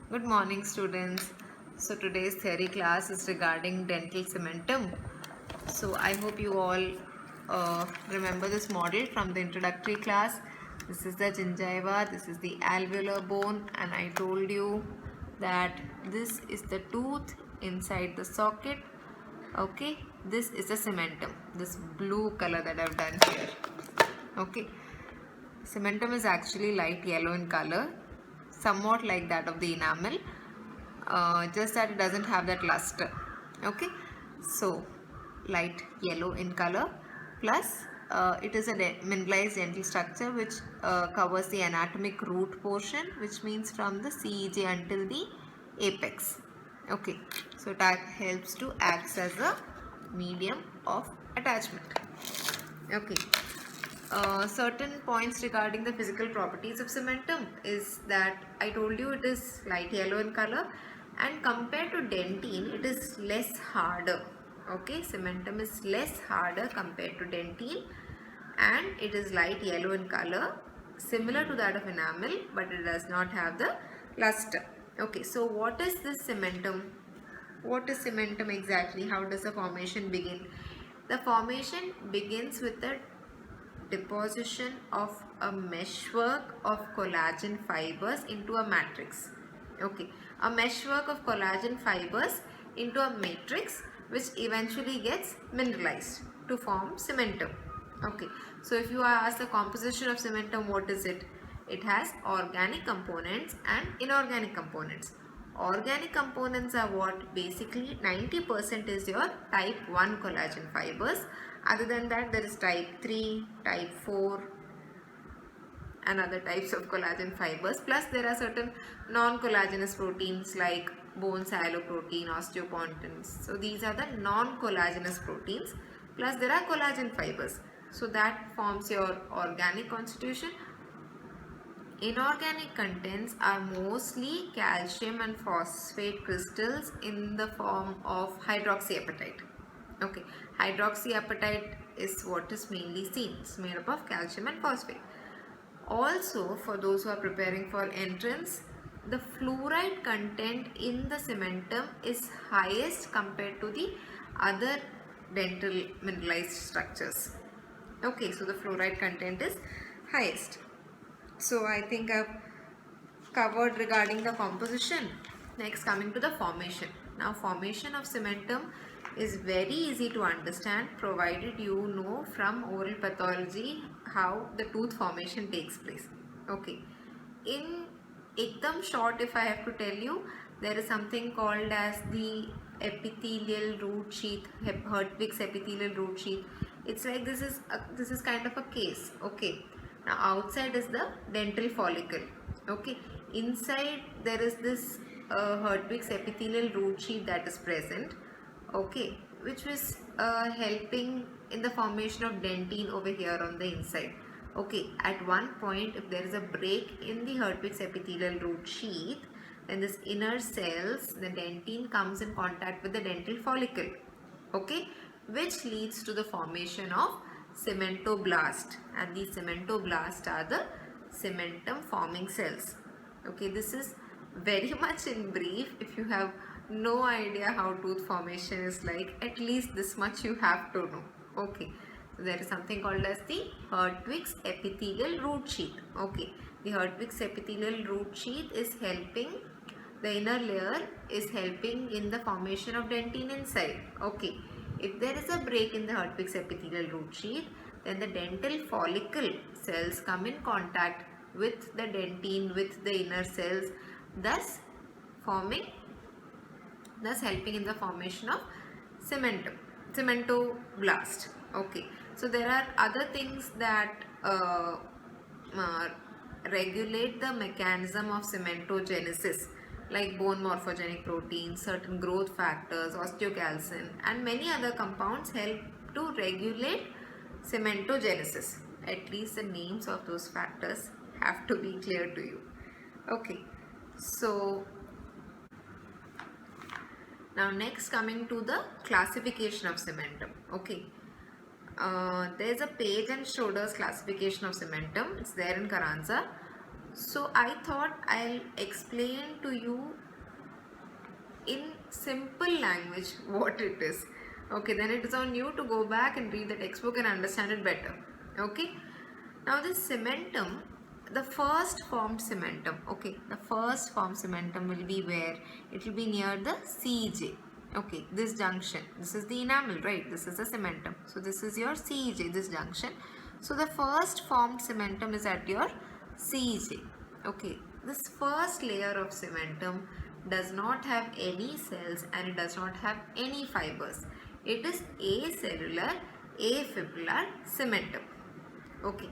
Good morning, students. So today's theory class is regarding dental cementum. So I hope you all remember this model from the introductory class. This is the gingiva, this is the alveolar bone, and I told you that this is the tooth inside the socket. Okay, this is the cementum, this blue color that I've done here. Okay, cementum is actually light yellow in color, somewhat like that of the enamel, just that it doesn't have that luster. Okay, so light yellow in color, plus it is a mineralized dental structure which covers the anatomic root portion, which means from the CEJ until the apex. Okay, so that helps to act as a medium of attachment. Okay, certain points regarding the physical properties of cementum is that I told you it is light yellow in color, and compared to dentine it is less harder. Okay, cementum is less harder compared to dentine, and it is light yellow in color, similar to that of enamel, but it does not have the luster. Okay, so what is this cementum? What is cementum exactly? How does the formation begin? The formation begins with the deposition of a meshwork of collagen fibers into a matrix. Okay, a meshwork of collagen fibers into a matrix which eventually gets mineralized to form cementum. Okay, so if you are asked the composition of cementum, what is it? It has organic components and inorganic components. Organic components are what? Basically 90% is your type 1 collagen fibers. Other than that, there is type 3, type 4 and other types of collagen fibers. Plus there are certain non-collagenous proteins like bone sialoprotein, osteopontins. So these are the non-collagenous proteins. Plus there are collagen fibers. So that forms your organic constitution. Inorganic contents are mostly calcium and phosphate crystals in the form of hydroxyapatite. Okay, hydroxyapatite is what is mainly seen. It's made up of calcium and phosphate. Also, for those who are preparing for entrance, the fluoride content in the cementum is highest compared to the other dental mineralized structures. Okay, so the fluoride content is highest. So I think I've covered regarding the composition. Next, coming to the formation. Now formation of cementum is very easy to understand provided you know from oral pathology how the tooth formation takes place. Okay, in ekdam short, if I have to tell you, there is something called as the epithelial root sheath, Hertwig's epithelial root sheath. It's like this is kind of a case. Okay, now outside is the dental follicle. Okay, inside there is this Hertwig's epithelial root sheath that is present. Okay, which was helping in the formation of dentine over here on the inside. Okay, at one point if there is a break in the Hertwig's epithelial root sheath, then this inner cells, the dentine, comes in contact with the dental follicle. Okay, which leads to the formation of cementoblast, and these cementoblasts are the cementum forming cells. Okay, this is very much in brief. If you have no idea how tooth formation is like, at least this much you have to know. Okay, so there is something called as the Hertwig's epithelial root sheath. Okay, the Hertwig's epithelial root sheath is helping, the inner layer is helping in the formation of dentine inside. Okay, if there is a break in the Hertwig's epithelial root sheath, then the dental follicle cells come in contact with the dentine, with the inner cells, thus helping in the formation of cementoblast. Okay, so there are other things that regulate the mechanism of cementogenesis, like bone morphogenic proteins, certain growth factors, osteocalcin, and many other compounds help to regulate cementogenesis. At least the names of those factors have to be clear to you. Okay, so now next, coming to the classification of cementum. Okay, there's a Page and Schroeder's classification of cementum. It's there in Carranza. So I thought I'll explain to you in simple language what it is. Okay, then it is on you to go back and read the textbook and understand it better. Okay, now this cementum, the first formed cementum, okay, the first formed cementum will be where? It will be near the CJ. Okay, this junction, this is the enamel, right? This is the cementum. So this is your CJ, this junction. So the first formed cementum is at your CJ. Okay, this first layer of cementum does not have any cells and it does not have any fibers. It is acellular, afibrillar cementum. Okay.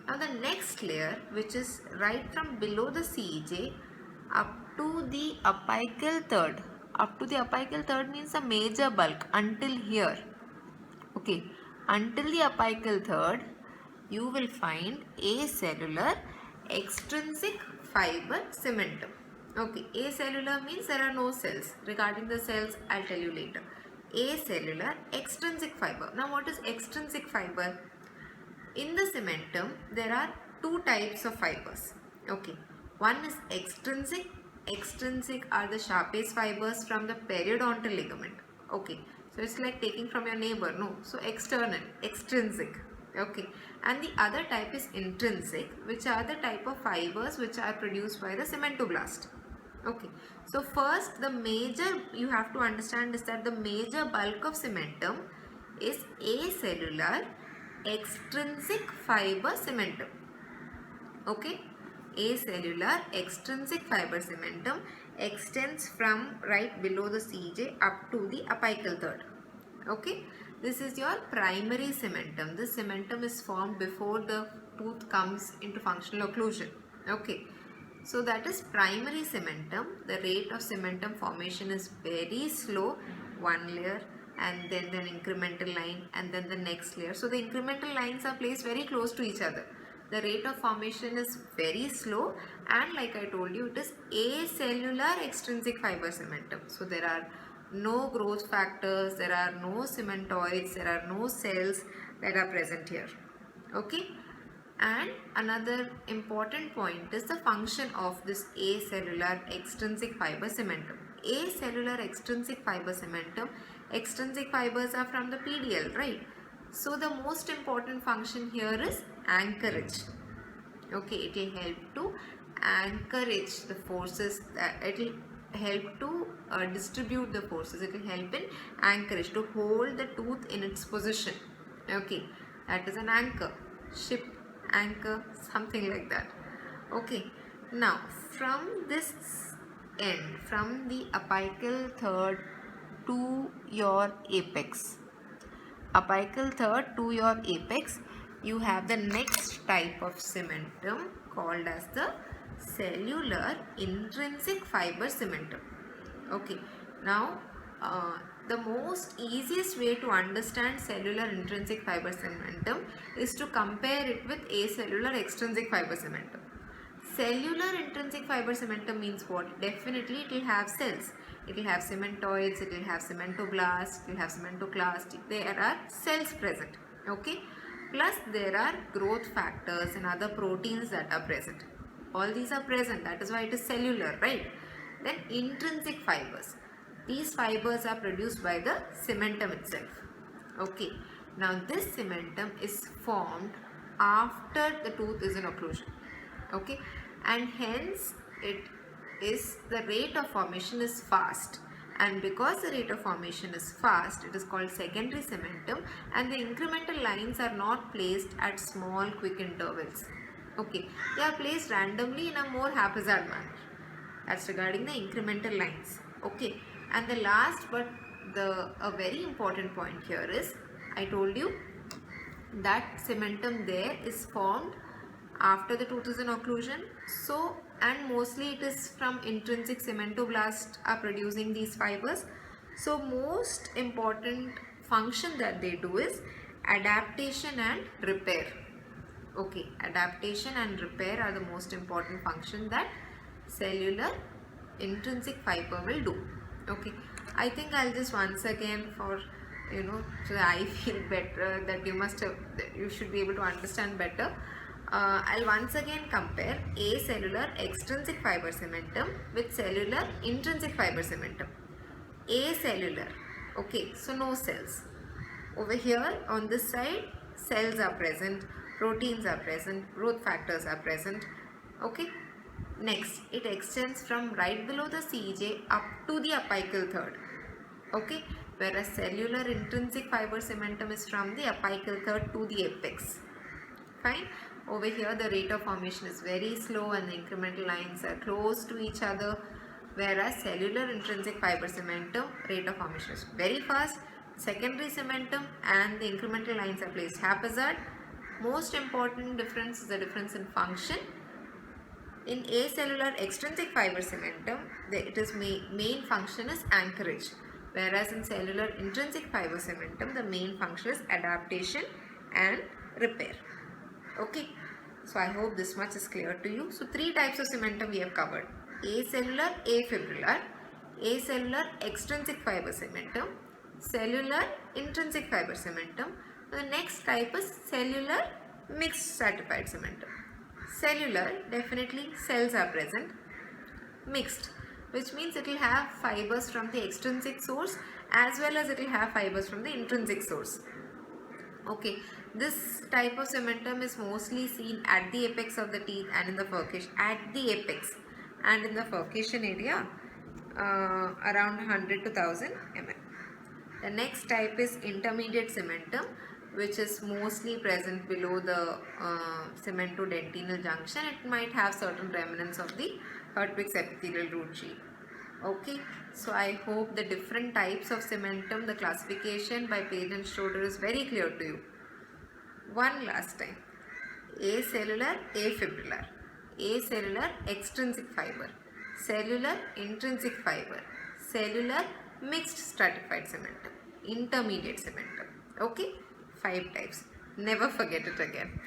Now the next layer, which is right from below the CJ up to the apical third. Up to the apical third means a major bulk until here. Okay. Until the apical third, you will find acellular extrinsic fiber cementum. Okay. Acellular means there are no cells. Regarding the cells, I'll tell you later. Acellular extrinsic fiber. Now what is extrinsic fiber? In the cementum, there are two types of fibers. Okay, one is extrinsic. Extrinsic are the sharpest fibers from the periodontal ligament. Okay, so it's like taking from your neighbor, no? So external, extrinsic. Okay, and the other type is intrinsic, which are the type of fibers which are produced by the cementoblast. Okay, so first the major you have to understand is that the major bulk of cementum is acellular extrinsic fiber cementum. Okay, acellular extrinsic fiber cementum extends from right below the CJ up to the apical third. Okay, this is your primary cementum. This cementum is formed before the tooth comes into functional occlusion. Okay, so that is primary cementum. The rate of cementum formation is very slow, one layer and then an incremental line and then the next layer. So the incremental lines are placed very close to each other. The rate of formation is very slow and like I told you, it is acellular extrinsic fiber cementum. So there are no growth factors, there are no cementoids, there are no cells that are present here. Okay. And another important point is the function of this acellular extrinsic fiber cementum. Acellular extrinsic fiber cementum, extrinsic fibers are from the PDL, right? So the most important function here is anchorage. Okay, it will help to anchorage the forces, it will help to distribute the forces, it will help in anchorage, to hold the tooth in its position. Okay, that is an anchor, ship anchor, something like that. Okay, now from this end, from the apical third to your apex, apical third to your apex, you have the next type of cementum called as the cellular intrinsic fiber cementum. Okay, now the most easiest way to understand cellular intrinsic fiber cementum is to compare it with acellular extrinsic fiber cementum. Cellular intrinsic fiber cementum means what? Definitely it will have cells. It will have cementoids, it will have cementoblast, it will have cementoclast. There are cells present. Okay. Plus there are growth factors and other proteins that are present. All these are present. That is why it is cellular, right? Then intrinsic fibers. These fibers are produced by the cementum itself. Okay. Now this cementum is formed after the tooth is in occlusion. Okay. And hence the rate of formation is fast. And because the rate of formation is fast, it is called secondary cementum, and the incremental lines are not placed at small quick intervals. Okay. They are placed randomly in a more haphazard manner. That's regarding the incremental lines. Okay. And the last but a very important point here is, I told you that cementum there is formed after the tooth is in occlusion. So, and mostly it is from intrinsic cementoblast are producing these fibers. So most important function that they do is adaptation and repair. Okay, adaptation and repair are the most important function that cellular intrinsic fiber will do. Okay, I think I'll just once again, for so that I feel better, that you should be able to understand better. I'll once again compare acellular extrinsic fiber cementum with cellular intrinsic fiber cementum. Acellular, okay, so no cells. Over here on this side, cells are present, proteins are present, growth factors are present, okay. Next, it extends from right below the CJ up to the apical third, okay, whereas cellular intrinsic fiber cementum is from the apical third to the apex. Fine. Over here the rate of formation is very slow and the incremental lines are close to each other, whereas cellular intrinsic fiber cementum rate of formation is very fast. Secondary cementum and the incremental lines are placed haphazard. Most important difference is the difference in function. In acellular extrinsic fiber cementum, its main function is anchorage, whereas in cellular intrinsic fiber cementum, the main function is adaptation and repair. Okay, so I hope this much is clear to you. So 3 types of cementum we have covered: acellular, afibrillar, acellular extrinsic fiber cementum, cellular intrinsic fiber cementum. The next type is cellular mixed stratified cementum. Cellular, definitely cells are present. Mixed, which means it will have fibers from the extrinsic source as well as it will have fibers from the intrinsic source. Okay, this type of cementum is mostly seen at the apex of the teeth and in the furcation, at the apex and in the furcation area around 100 to 1000 mm. The next type is intermediate cementum, which is mostly present below the cemento-dentinal junction. It might have certain remnants of the Hertwig's epithelial root sheath. Okay, so I hope the different types of cementum, the classification by Page and Schroeder is very clear to you. One last time: acellular, afibrillar, acellular extrinsic fiber, cellular intrinsic fiber, cellular mixed stratified cementum, intermediate cementum. Okay, 5 types. Never forget it again.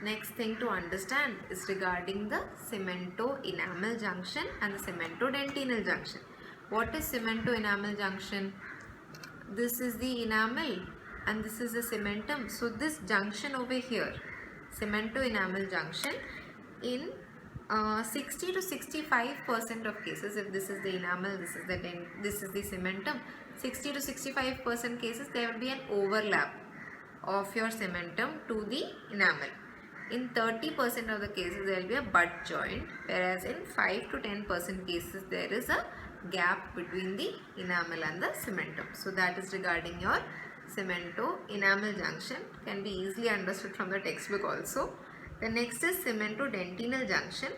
Next thing to understand is regarding the cemento-enamel junction and the cemento-dentinal junction. What is cemento-enamel junction? This is the enamel and this is the cementum. So this junction over here, cemento-enamel junction, in 60 to 65% of cases, if this is the enamel, this is the cementum, 60 to 65% cases there will be an overlap of your cementum to the enamel. In 30% of the cases there will be a butt joint, whereas in 5 to 10% cases there is a gap between the enamel and the cementum. So that is regarding your cemento-enamel junction, can be easily understood from the textbook also. The next is cemento-dentinal junction,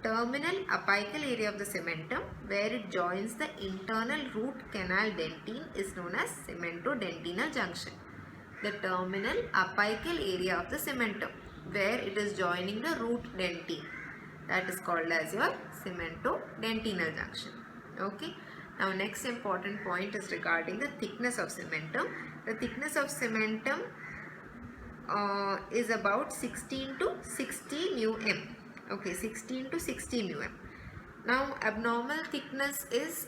terminal apical area of the cementum where it joins the internal root canal dentine is known as cemento-dentinal junction. The terminal apical area of the cementum where it is joining the root dentine, that is called as your cemento-dentinal junction. Okay. Now next important point is regarding the thickness of cementum. The thickness of cementum is about 16 to 60 μm. Okay, 16 to 60 μm. Now abnormal thickness is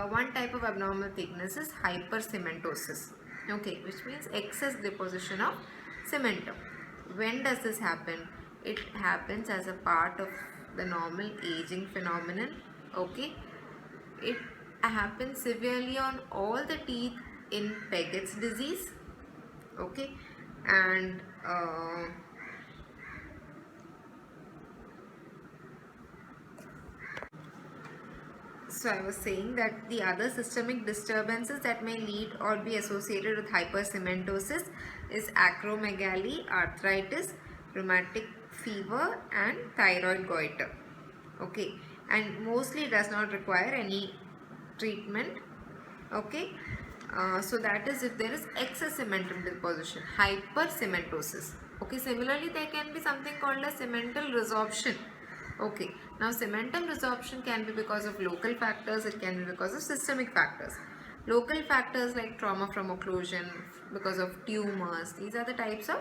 one type of abnormal thickness is hypercementosis. Okay, which means excess deposition of cementum. When does this happen? It happens as a part of the normal aging phenomenon. Okay, it happens severely on all the teeth in Paget's disease. Okay, and so I was saying that the other systemic disturbances that may lead or be associated with hypercementosis is acromegaly, arthritis, rheumatic fever and thyroid goiter. Okay, and mostly does not require any treatment. Okay, so that is if there is excess cementum deposition, hypercementosis. Okay, similarly there can be something called as cemental resorption. Okay, now cementum resorption can be because of local factors, it can be because of systemic factors. Local factors like trauma from occlusion, because of tumors, these are the types of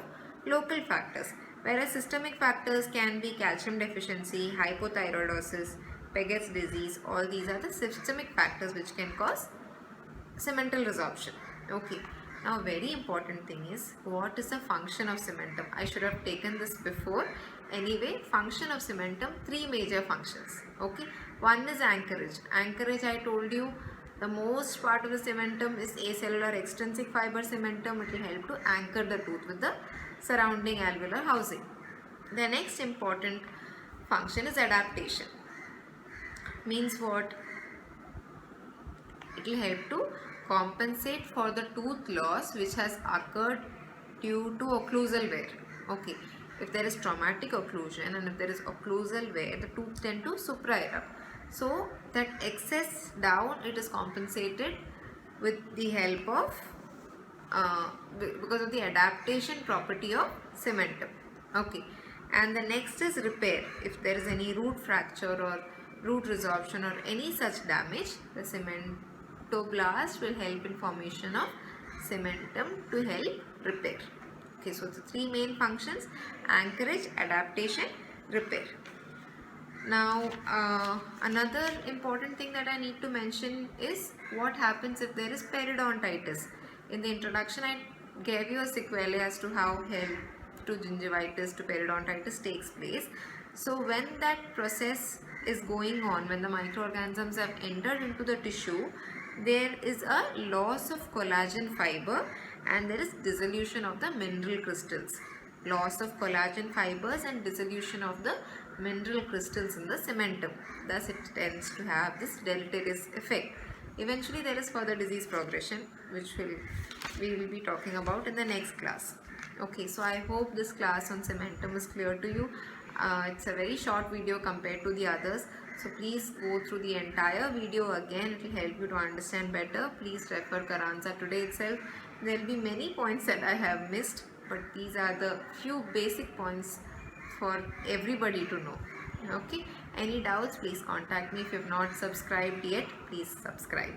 local factors. Whereas systemic factors can be calcium deficiency, hypothyroidosis, Paget's disease, all these are the systemic factors which can cause cemental resorption. Okay, Now very important thing is, what is the function of cementum? I should have taken this before. Anyway, function of cementum, three major functions. Okay, one is anchorage. Anchorage, I told you, the most part of the cementum is acellular extrinsic fiber cementum. It will help to anchor the tooth with the surrounding alveolar housing. The next important function is adaptation. Means what? It will help to compensate for the tooth loss which has occurred due to occlusal wear. Okay, if there is traumatic occlusion and if there is occlusal wear, the tooth tend to supraerupt. So that excess down, it is compensated with the help of because of the adaptation property of cementum. Okay, and the next is repair. If there is any root fracture or root resorption or any such damage, the cementoblast will help in formation of cementum to help repair. Okay, so the three main functions: anchorage, adaptation, repair. Now another important thing that I need to mention is what happens if there is periodontitis. In the introduction I gave you a sequelae as to how help to gingivitis to periodontitis takes place. So when that process is going on, when the microorganisms have entered into the tissue, there is a loss of collagen fiber and there is dissolution of the mineral crystals. Loss of collagen fibers and dissolution of the mineral crystals in the cementum. Thus it tends to have this deleterious effect. Eventually there is further disease progression, which we will be talking about in the next class. Okay, so I hope this class on cementum is clear to you. It's a very short video compared to the others, so please go through the entire video again. It will help you to understand better. Please refer Carranza Today itself. There will be many points that I have missed, but these are the few basic points for everybody to know. Okay, any doubts, please contact me. If you have not subscribed yet, please subscribe.